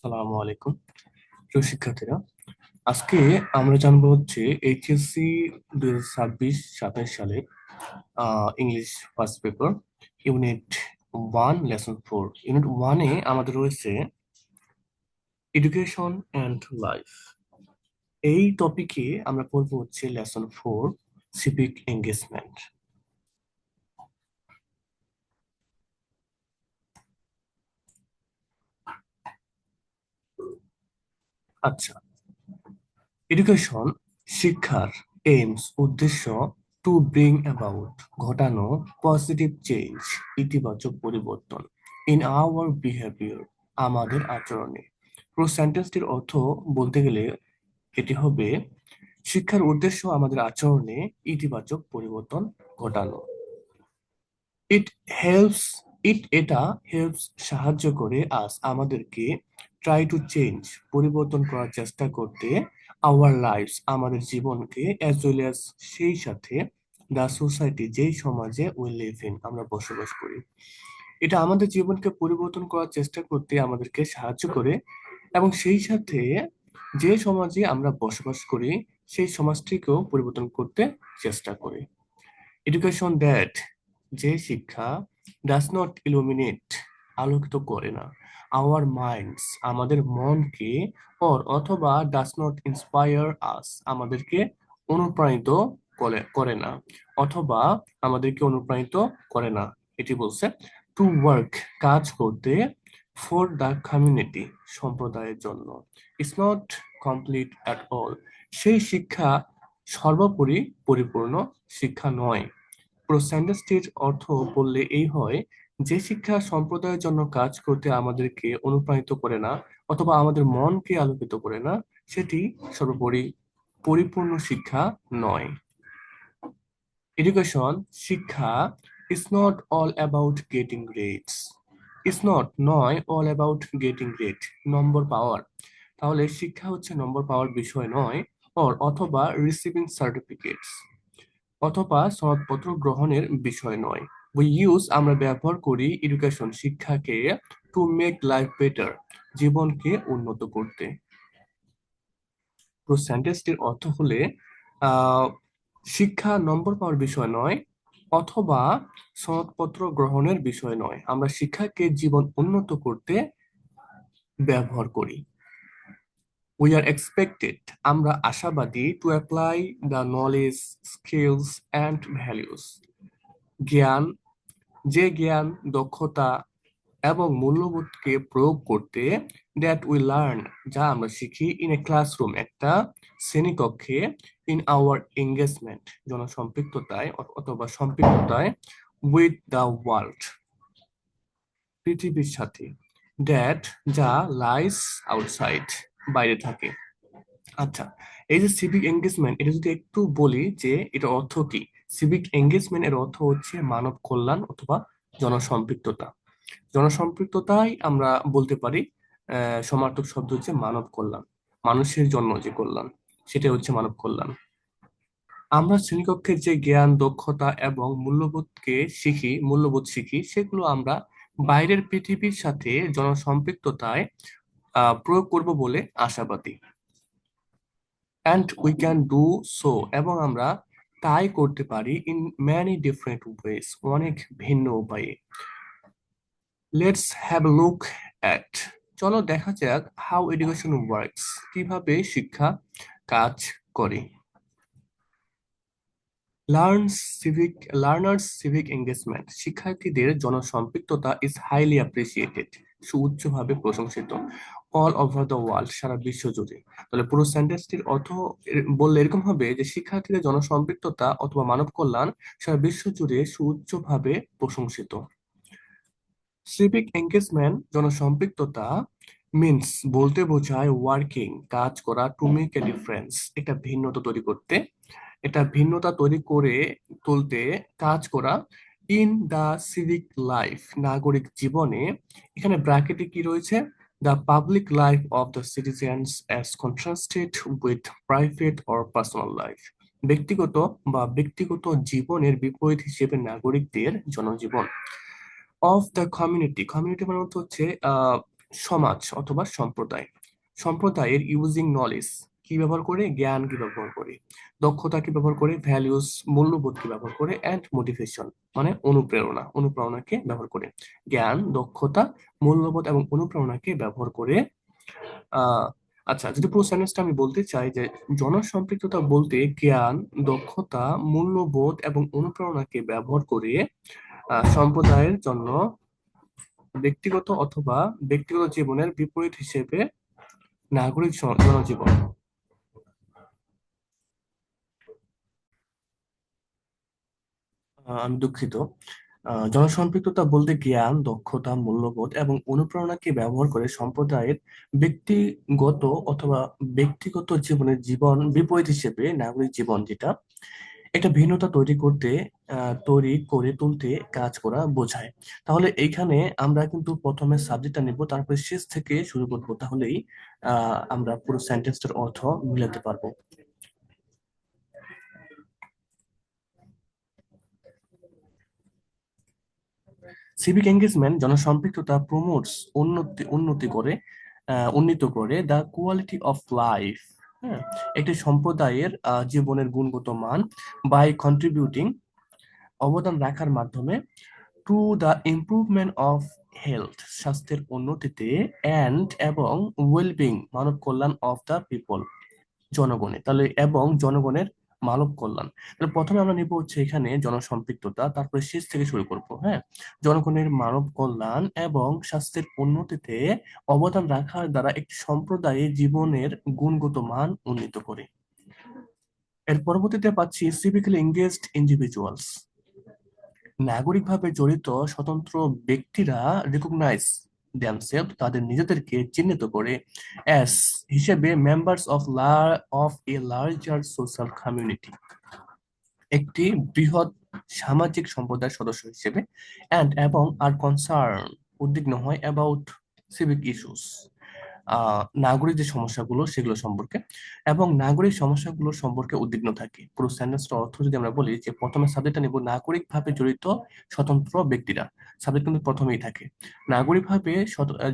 আসসালামু আলাইকুম প্রিয় শিক্ষার্থীরা। আজকে আমরা জানবো হচ্ছে এইচএসসি 2026-27 সালে English first paper unit 1 lesson 4। Unit 1-এ আমাদের রয়েছে এডুকেশন অ্যান্ড লাইফ। এই টপিকে আমরা পড়বো হচ্ছে লেসন 4 সিভিক এঙ্গেজমেন্ট। আচ্ছা, এডুকেশন শিক্ষার এইমস উদ্দেশ্য টু ব্রিং অ্যাবাউট ঘটানো পজিটিভ চেঞ্জ ইতিবাচক পরিবর্তন ইন আওয়ার বিহেভিয়ার আমাদের আচরণে। পুরো সেন্টেন্সটির অর্থ বলতে গেলে এটি হবে শিক্ষার উদ্দেশ্য আমাদের আচরণে ইতিবাচক পরিবর্তন ঘটানো। ইট হেল্পস এটা হেল্পস সাহায্য করে আমাদেরকে ট্রাই টু চেঞ্জ পরিবর্তন করার চেষ্টা করতে আওয়ার লাইফস আমাদের জীবনকে অ্যাজ ওয়েল অ্যাজ সেই সাথে দ্য সোসাইটি যেই সমাজে উই লিভ ইন আমরা বসবাস করি। এটা আমাদের জীবনকে পরিবর্তন করার চেষ্টা করতে আমাদেরকে সাহায্য করে এবং সেই সাথে যে সমাজে আমরা বসবাস করি সেই সমাজটিকেও পরিবর্তন করতে চেষ্টা করি। এডুকেশন দ্যাট যে শিক্ষা ডাজ নট ইলুমিনেট আলোকিত করে না আওয়ার মাইন্ডস আমাদের মনকে অথবা ডাজ নট ইন্সপায়ার আস আমাদেরকে অনুপ্রাণিত করে না অথবা আমাদেরকে অনুপ্রাণিত করে না। এটি বলছে টু ওয়ার্ক কাজ করতে ফর দ্য কমিউনিটি সম্প্রদায়ের জন্য। It's not complete at all সেই শিক্ষা সর্বোপরি পরিপূর্ণ শিক্ষা নয়। পুরো সেন্টেন্সটির অর্থ বললে এই হয়, যে শিক্ষা সম্প্রদায়ের জন্য কাজ করতে আমাদেরকে অনুপ্রাণিত করে না অথবা আমাদের মনকে আলোকিত করে না, সেটি সর্বোপরি পরিপূর্ণ শিক্ষা নয়। এডুকেশন শিক্ষা is not all about getting grades. Is not নয় অল অ্যাবাউট গেটিং গ্রেড নম্বর পাওয়ার। তাহলে শিক্ষা হচ্ছে নম্বর পাওয়ার বিষয় নয়, অথবা রিসিভিং সার্টিফিকেটস অথবা সনদপত্র গ্রহণের বিষয় নয়। আমরা ব্যবহার করি এডুকেশন শিক্ষাকে টু মেক লাইফ বেটার জীবনকে উন্নত করতে। পুরো সেন্টেন্সটির অর্থ হলে আহ শিক্ষা নম্বর পাওয়ার বিষয় নয় অথবা সনদপত্র গ্রহণের বিষয় নয়, আমরা শিক্ষাকে জীবন উন্নত করতে ব্যবহার করি। উই আর এক্সপেক্টেড আমরা আশাবাদী to apply the knowledge skills and values জ্ঞান যে জ্ঞান দক্ষতা এবং মূল্যবোধকে প্রয়োগ করতে দ্যাট উই লার্ন যা আমরা শিখি ইন এ ক্লাসরুম একটা শ্রেণীকক্ষে ইন আওয়ার এঙ্গেজমেন্ট জনসম্পৃক্ততায় অথবা সম্পৃক্ততায় উইথ দ্য ওয়ার্ল্ড পৃথিবীর সাথে দ্যাট যা লাইস আউটসাইড বাইরে থাকে। আচ্ছা, এই যে সিভিক এঙ্গেজমেন্ট এটা যদি একটু বলি যে এটা অর্থ কি। সিভিক এঙ্গেজমেন্ট এর অর্থ হচ্ছে মানব কল্যাণ অথবা জনসম্পৃক্ততা। জনসম্পৃক্ততাই আমরা বলতে পারি সমার্থক শব্দ হচ্ছে মানব কল্যাণ, মানুষের জন্য যে কল্যাণ সেটা হচ্ছে মানব কল্যাণ। আমরা শ্রেণীকক্ষের যে জ্ঞান দক্ষতা এবং মূল্যবোধ শিখি সেগুলো আমরা বাইরের পৃথিবীর সাথে জনসম্পৃক্ততায় প্রয়োগ করব বলে আশাবাদী। And we can do so এবং আমরা তাই করতে পারি ইন ম্যানি ডিফারেন্ট ওয়েস অনেক ভিন্ন উপায়ে। Let's have a look at চলো দেখা যাক হাউ এডুকেশন ওয়ার্কস কিভাবে শিক্ষা কাজ করে। লার্নার্স সিভিক এঙ্গেজমেন্ট শিক্ষার্থীদের জনসম্পৃক্ততা ইজ হাইলি অ্যাপ্রিসিয়েটেড সুউচ্চভাবে প্রশংসিত অল ওভার দ্য ওয়ার্ল্ড সারা বিশ্ব জুড়ে। তাহলে পুরো সেন্টেন্সটির অর্থ বললে এরকম হবে যে শিক্ষার্থীদের জনসম্পৃক্ততা অথবা মানব কল্যাণ সারা বিশ্ব জুড়ে সুউচ্চভাবে প্রশংসিত। সিভিক এঙ্গেজমেন্ট জনসম্পৃক্ততা মিন্স বলতে বোঝায় ওয়ার্কিং কাজ করা টু মেক এ ডিফারেন্স এটা ভিন্নতা তৈরি করতে, এটা ভিন্নতা তৈরি করে তুলতে কাজ করা ইন দা সিভিক লাইফ নাগরিক জীবনে। এখানে ব্র্যাকেটে কি রয়েছে, the public life of the citizens as contrasted with private or personal life ব্যক্তিগত জীবনের বিপরীত হিসেবে নাগরিকদের জনজীবন। অফ দ্য কমিউনিটি মানে হচ্ছে সমাজ অথবা সম্প্রদায়। সম্প্রদায়ের ইউজিং নলেজ কি ব্যবহার করে, জ্ঞান কি ব্যবহার করে, দক্ষতা কি ব্যবহার করে, ভ্যালুস মূল্যবোধ কি ব্যবহার করে, অ্যান্ড মোটিভেশন মানে অনুপ্রেরণাকে ব্যবহার করে। জ্ঞান, দক্ষতা, মূল্যবোধ এবং অনুপ্রেরণাকে ব্যবহার করে। আহ আচ্ছা, যদি পুরো সেন্টেন্সটা আমি বলতে চাই যে জনসম্পৃক্ততা বলতে জ্ঞান, দক্ষতা, মূল্যবোধ এবং অনুপ্রেরণাকে ব্যবহার করে সম্প্রদায়ের জন্য ব্যক্তিগত অথবা ব্যক্তিগত জীবনের বিপরীত হিসেবে নাগরিক জনজীবন। আমি দুঃখিত। জনসম্পৃক্ততা বলতে জ্ঞান, দক্ষতা, মূল্যবোধ এবং অনুপ্রেরণাকে ব্যবহার করে সম্প্রদায়ের ব্যক্তিগত অথবা ব্যক্তিগত জীবনের জীবন বিপরীত হিসেবে নাগরিক জীবন, যেটা একটা ভিন্নতা তৈরি করে তুলতে কাজ করা বোঝায়। তাহলে এইখানে আমরা কিন্তু প্রথমে সাবজেক্টটা নিব, তারপরে শেষ থেকে শুরু করবো, তাহলেই আমরা পুরো সেন্টেন্সটার অর্থ মিলাতে পারবো। সিভিক এঙ্গেজমেন্ট জনসম্পৃক্ততা প্রমোটস উন্নীত করে দ্য কোয়ালিটি অফ লাইফ, হ্যাঁ, একটি সম্প্রদায়ের জীবনের গুণগত মান বাই কন্ট্রিবিউটিং অবদান রাখার মাধ্যমে to the improvement of health স্বাস্থ্যের উন্নতিতে অ্যান্ড এবং ওয়েলবিং মানব কল্যাণ অফ দ্য পিপল জনগণের, তাহলে এবং জনগণের মানব কল্যাণ। তাহলে প্রথমে আমরা নিব হচ্ছে এখানে জনসম্পৃক্ততা, তারপরে শেষ থেকে শুরু করব। হ্যাঁ, জনগণের মানব কল্যাণ এবং স্বাস্থ্যের উন্নতিতে অবদান রাখার দ্বারা একটি সম্প্রদায়ের জীবনের গুণগত মান উন্নীত করে। এর পরবর্তীতে পাচ্ছি সিভিক্যালি এঙ্গেজড ইন্ডিভিজুয়ালস, নাগরিকভাবে জড়িত স্বতন্ত্র ব্যক্তিরা রিকগনাইজ দেমসেলফ, তাদের নিজেদেরকে চিহ্নিত করে অ্যাস হিসেবে members of A larger social community, একটি বৃহৎ সামাজিক সম্প্রদায়ের সদস্য হিসেবে, অ্যান্ড এবং আর কনসার্ন উদ্বিগ্ন হয় অ্যাবাউট সিভিক ইস্যুস, নাগরিক যে সমস্যাগুলো সেগুলো সম্পর্কে, এবং নাগরিক সমস্যাগুলো সম্পর্কে উদ্বিগ্ন থাকে। পুরো সেন্টেন্সটার অর্থ যদি আমরা বলি যে প্রথমে সাবজেক্টটা নিব নাগরিকভাবে জড়িত স্বতন্ত্র ব্যক্তিরা, সাবজেক্ট কিন্তু প্রথমেই থাকে। নাগরিকভাবে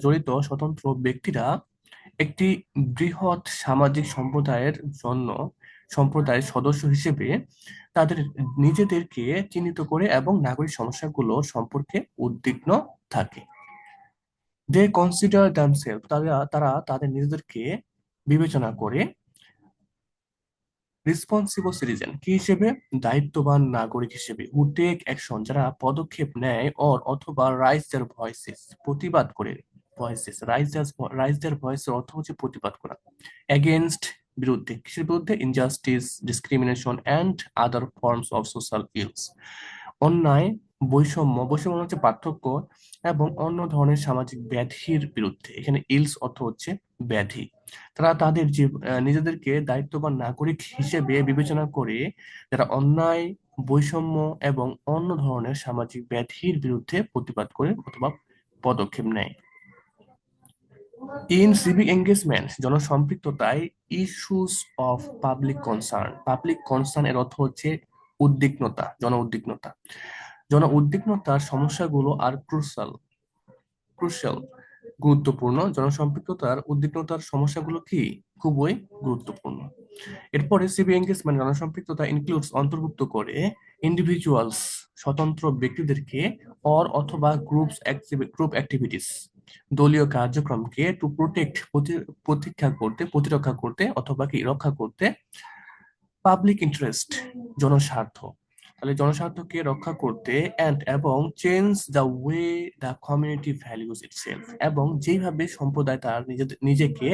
জড়িত স্বতন্ত্র ব্যক্তিরা একটি বৃহৎ সামাজিক সম্প্রদায়ের সদস্য হিসেবে তাদের নিজেদেরকে চিহ্নিত করে এবং নাগরিক সমস্যাগুলো সম্পর্কে উদ্বিগ্ন থাকে। দে কনসিডার দ্যামসেলফ, তারা তারা তাদের নিজেদেরকে বিবেচনা করে রেসপন্সিবল সিটিজেন কি হিসেবে, দায়িত্ববান নাগরিক হিসেবে, হু টেক অ্যাকশন, যারা পদক্ষেপ নেয়, অথবা রাইজ দেয়ার ভয়েসেস, প্রতিবাদ করে, ভয়েসেস রাইজ দেয়ার ভয়েসের অর্থ হচ্ছে প্রতিবাদ করা, এগেনস্ট বিরুদ্ধে, কিসের বিরুদ্ধে, injustice, discrimination and other forms of social else, অন্যায়, বৈষম্য হচ্ছে পার্থক্য এবং অন্য ধরনের সামাজিক ব্যাধির বিরুদ্ধে। এখানে ইলস অর্থ হচ্ছে ব্যাধি। তারা তাদের নিজেদেরকে দায়িত্ববান নাগরিক হিসেবে বিবেচনা করে যারা অন্যায়, বৈষম্য এবং অন্য ধরনের সামাজিক ব্যাধির বিরুদ্ধে প্রতিবাদ করে অথবা পদক্ষেপ নেয়। ইন সিভিক এঙ্গেজমেন্ট জনসম্পৃক্ততায় ইস্যুস অফ পাবলিক কনসার্ন এর অর্থ হচ্ছে উদ্বিগ্নতা, জন উদ্বিগ্নতার সমস্যাগুলো আর ক্রুশাল গুরুত্বপূর্ণ। জনসম্পৃক্ততার উদ্বিগ্নতার সমস্যাগুলো কি, খুবই গুরুত্বপূর্ণ। এরপরে সিভিক এঙ্গেজমেন্ট জনসম্পৃক্ততা ইনক্লুডস অন্তর্ভুক্ত করে ইন্ডিভিজুয়ালস স্বতন্ত্র ব্যক্তিদেরকে, অথবা গ্রুপ অ্যাক্টিভিটিস দলীয় কার্যক্রমকে, টু প্রোটেক্ট প্রতিরক্ষা করতে অথবা কি রক্ষা করতে, পাবলিক ইন্টারেস্ট জনস্বার্থ, তাহলে জনস্বার্থকে রক্ষা করতে, এবং change the way the community values itself, এবং যেভাবে সম্প্রদায় তার নিজেকে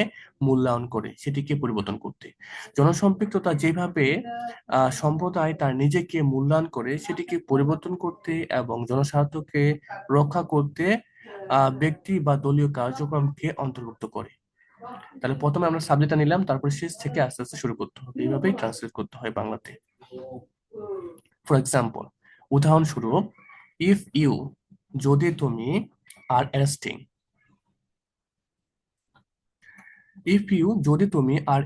মূল্যায়ন করে সেটিকে পরিবর্তন করতে। জনসম্পৃক্ততা যেভাবে সম্প্রদায় তার নিজেকে মূল্যায়ন করে সেটিকে পরিবর্তন করতে এবং জনস্বার্থকে রক্ষা করতে ব্যক্তি বা দলীয় কার্যক্রমকে অন্তর্ভুক্ত করে। তাহলে প্রথমে আমরা সাবজেক্টটা নিলাম, তারপর শেষ থেকে আস্তে আস্তে শুরু করতে হবে, এইভাবেই ট্রান্সলেট করতে হয় বাংলাতে। ফর এক্সাম্পল, উদাহরণস্বরূপ, ইফ ইউ যদি তুমি আর অ্যারেস্টিং, যদি তুমি আর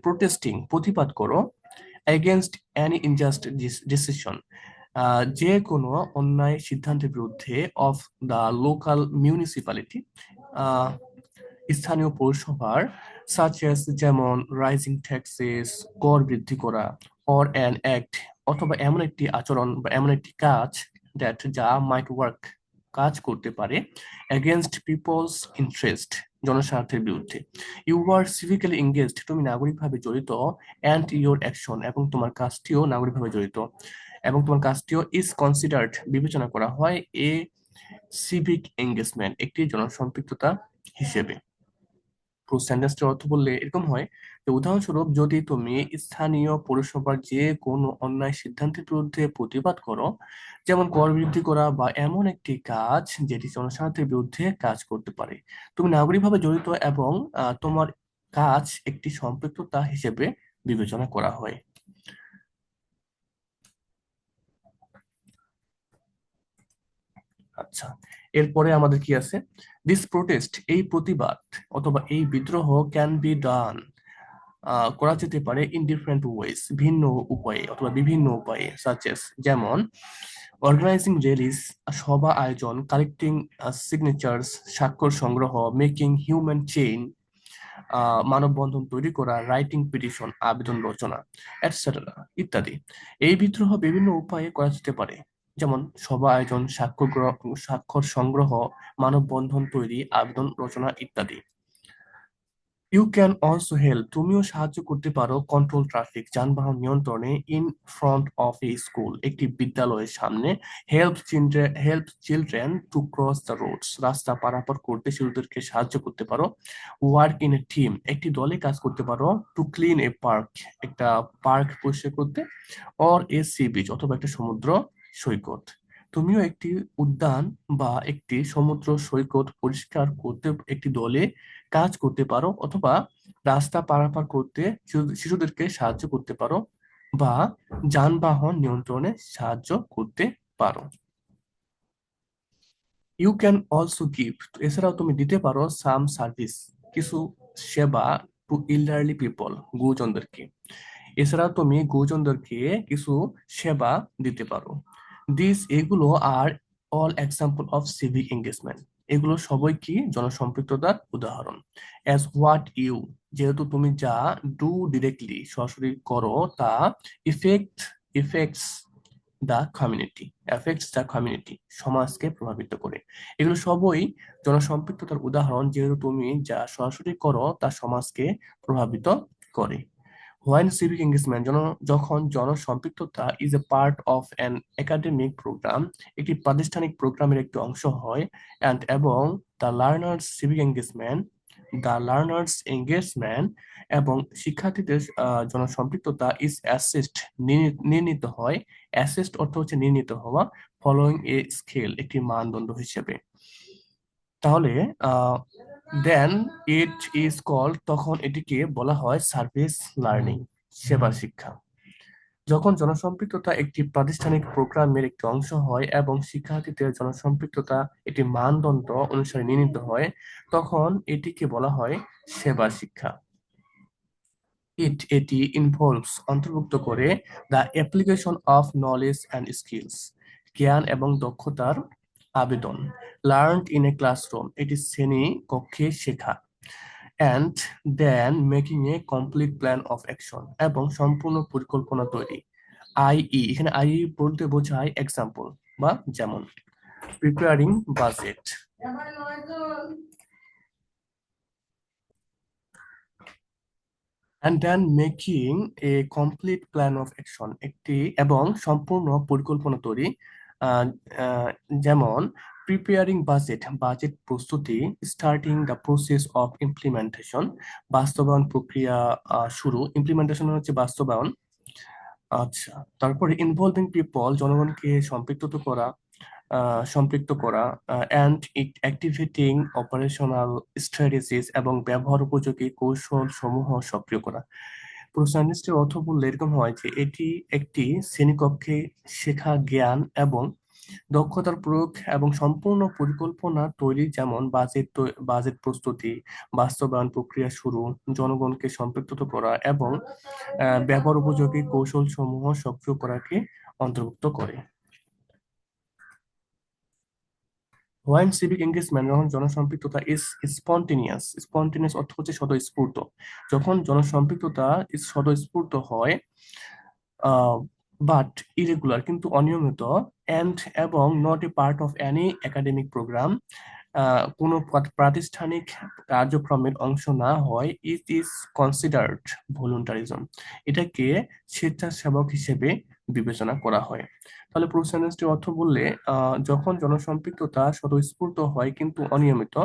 প্রোটেস্টিং প্রতিবাদ করো, এগেনস্ট এনি ইনজাস্ট ডিসিশন, যে কোনো অন্যায় সিদ্ধান্তের বিরুদ্ধে অফ দ্য লোকাল মিউনিসিপ্যালিটি, স্থানীয় পৌরসভার, সাচ এস যেমন রাইজিং ট্যাক্সেস, কর বৃদ্ধি করা, অর অ্যান অ্যাক্ট অথবা এমন একটি আচরণ বা এমন একটি কাজ দ্যাট যা মাইট ওয়ার্ক কাজ করতে পারে এগেনস্ট পিপলস ইন্টারেস্ট জনস্বার্থের বিরুদ্ধে। ইউ আর সিভিক্যালি এঙ্গেজড, তুমি নাগরিকভাবে জড়িত, অ্যান্ড ইউর অ্যাকশন এবং তোমার কাজটিও নাগরিকভাবে জড়িত, এবং তোমার কাজটিও ইজ কনসিডার্ড বিবেচনা করা হয় এ সিভিক এঙ্গেজমেন্ট একটি জনসম্পৃক্ততা হিসেবে। পুরো সেন্টেন্সটার অর্থ বললে এরকম হয় যে, উদাহরণস্বরূপ যদি তুমি স্থানীয় পৌরসভার যে কোনো অন্যায় সিদ্ধান্তের বিরুদ্ধে প্রতিবাদ করো, যেমন কর বৃদ্ধি করা বা এমন একটি কাজ যেটি জনস্বার্থের বিরুদ্ধে কাজ করতে পারে, তুমি নাগরিকভাবে জড়িত এবং তোমার কাজ একটি সম্পৃক্ততা হিসেবে বিবেচনা করা হয়। আচ্ছা, এরপরে আমাদের কি আছে? দিস প্রোটেস্ট, এই প্রতিবাদ অথবা এই বিদ্রোহ, ক্যান বি ডান, করা যেতে পারে ইন ডিফারেন্ট ওয়েজ, ভিন্ন উপায়ে অথবা বিভিন্ন উপায়ে, সাচেস যেমন অর্গানাইজিং র্যালিস, সভা আয়োজন, কালেক্টিং সিগনেচার্স, স্বাক্ষর সংগ্রহ, মেকিং হিউম্যান চেইন, মানববন্ধন তৈরি করা, রাইটিং পিটিশন, আবেদন রচনা, এটসেট্রা ইত্যাদি। এই বিদ্রোহ বিভিন্ন উপায়ে করা যেতে পারে, যেমন সভা আয়োজন, স্বাক্ষর সংগ্রহ, মানববন্ধন তৈরি, আবেদন রচনা ইত্যাদি। ইউ ক্যান অলসো হেল্প, তুমিও সাহায্য করতে পারো, কন্ট্রোল ট্রাফিক, যানবাহন নিয়ন্ত্রণে, in front of A school, একটি বিদ্যালয়ের সামনে, help children to cross the roads, রাস্তা পারাপার করতে শিশুদেরকে সাহায্য করতে পারো। ওয়ার্ক ইন এ টিম, একটি দলে কাজ করতে পারো। টু ক্লিন এ পার্ক, একটা পার্ক পরিষ্কার করতে। অর এ সি বিচ, অথবা একটা সমুদ্র সৈকত, তুমিও একটি উদ্যান বা একটি সমুদ্র সৈকত পরিষ্কার করতে একটি দলে কাজ করতে পারো, অথবা রাস্তা পারাপার করতে শিশুদেরকে সাহায্য করতে পারো, বা যানবাহন নিয়ন্ত্রণে সাহায্য করতে পারো। ইউ ক্যান অলসো গিভ, এছাড়াও তুমি দিতে পারো সাম সার্ভিস, কিছু সেবা, টু ইল্ডারলি পিপল, গুরুজনদেরকে। এছাড়াও তুমি গুরুজনদেরকে কিছু সেবা দিতে পারো। এগুলো are all example of civic engagement, এগুলো সবই কি জনসম্পৃক্ততার উদাহরণ। অ্যাজ হোয়াট ইউ, যেহেতু তুমি যা ডু ডিরেক্টলি সরাসরি করো, তা ইফেক্ট ইফেক্টস দ্য কমিউনিটি সমাজকে প্রভাবিত করে। এগুলো সবই জনসম্পৃক্ততার উদাহরণ, যেহেতু তুমি যা সরাসরি করো তা সমাজকে প্রভাবিত করে। হোয়েন সিভিক এঙ্গেজমেন্ট, যখন জনসম্পৃক্ততা is a part of an academic program, একটি প্রাতিষ্ঠানিক প্রোগ্রামের একটি অংশ হয়, এবং the learners civic engagement the learners engagement, এবং শিক্ষার্থীদের জনসম্পৃক্ততা ইজ অ্যাসেসড, নির্ণীত হয়। অ্যাসেসড অর্থ হচ্ছে নির্ণীত হওয়া, ফলোইং এ স্কেল, একটি মানদণ্ড হিসেবে। তাহলে দেন ইট ইজ কল্ড, তখন এটিকে বলা হয় সার্ভিস লার্নিং, সেবা শিক্ষা। যখন জনসম্পৃক্ততা একটি প্রাতিষ্ঠানিক প্রোগ্রামের একটি অংশ হয় এবং শিক্ষার্থীদের জনসম্পৃক্ততা একটি মানদণ্ড অনুসারে নির্ণীত হয়, তখন এটিকে বলা হয় সেবা শিক্ষা। এটি ইনভলভস, অন্তর্ভুক্ত করে, the application of knowledge and skills, জ্ঞান এবং দক্ষতার আবেদন, লার্নড ইন এ ক্লাসরুম, এটি শ্রেণী কক্ষে শেখা, and then making a complete plan of action, এবং সম্পূর্ণ পরিকল্পনা তৈরি। এখানে বলতে বোঝায় এক্সাম্পল বা যেমন, preparing budget, and then making a complete plan of action, একটি এবং সম্পূর্ণ পরিকল্পনা তৈরি। আহ, আহ, যেমন প্রিপেয়ারিং বাজেট প্রস্তুতি, starting the process of implementation, বাস্তবায়ন প্রক্রিয়া শুরু, ইমপ্লিমেন্টেশন হচ্ছে বাস্তবায়ন। আচ্ছা, তারপরে ইনভলভিং পিপল, জনগণকে সম্পৃক্ত করা, অ্যান্ড অ্যাক্টিভেটিং অপারেশনাল স্ট্র্যাটেজিস, এবং ব্যবহার উপযোগী কৌশল সমূহ সক্রিয় করা। পুরো সেন্টেন্সটির অর্থ বললে এরকম হয় যে, এটি একটি শ্রেণীকক্ষে শেখা জ্ঞান এবং দক্ষতার প্রয়োগ এবং সম্পূর্ণ পরিকল্পনা তৈরি, যেমন বাজেট প্রস্তুতি, বাস্তবায়ন প্রক্রিয়া শুরু, জনগণকে সম্পৃক্ত করা, এবং ব্যবহার উপযোগী কৌশল সমূহ সক্রিয় করাকে অন্তর্ভুক্ত করে। হোয়েন সিভিক এঙ্গেজমেন্ট, যখন জনসম্পৃক্ততা ইজ স্পন্টেনিয়াস অর্থ হচ্ছে স্বতঃস্ফূর্ত। যখন জনসম্পৃক্ততা স্বতঃস্ফূর্ত হয়, বাট ইরেগুলার কিন্তু অনিয়মিত, অ্যান্ড এবং not a part of any academic program, কোনো প্রাতিষ্ঠানিক কার্যক্রমের অংশ না হয়, ইট ইজ কনসিডার্ড ভলুন্টারিজম, এটাকে স্বেচ্ছাসেবক হিসেবে বিবেচনা করা হয়। তাহলে পুরো সেন্টেন্সটির অর্থ বললে, যখন জনসম্পৃক্ততা স্বতঃস্ফূর্ত হয় কিন্তু অনিয়মিত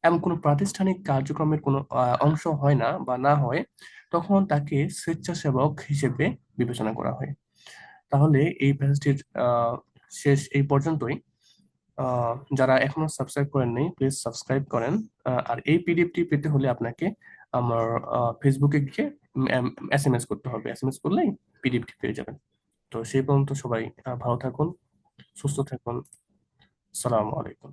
এবং কোনো প্রাতিষ্ঠানিক কার্যক্রমের কোনো অংশ হয় না বা না হয়, তখন তাকে স্বেচ্ছাসেবক হিসেবে বিবেচনা করা হয়। তাহলে এই প্যাসেজটির শেষ এই পর্যন্তই। যারা এখনো সাবস্ক্রাইব করেননি, প্লিজ সাবস্ক্রাইব করেন। আর এই পিডিএফটি পেতে হলে আপনাকে আমার ফেসবুকে গিয়ে এসএমএস করতে হবে। এসএমএস করলেই পিডিএফটি পেয়ে যাবেন। তো সেই পর্যন্ত সবাই ভালো থাকুন, সুস্থ থাকুন। আসসালামু আলাইকুম।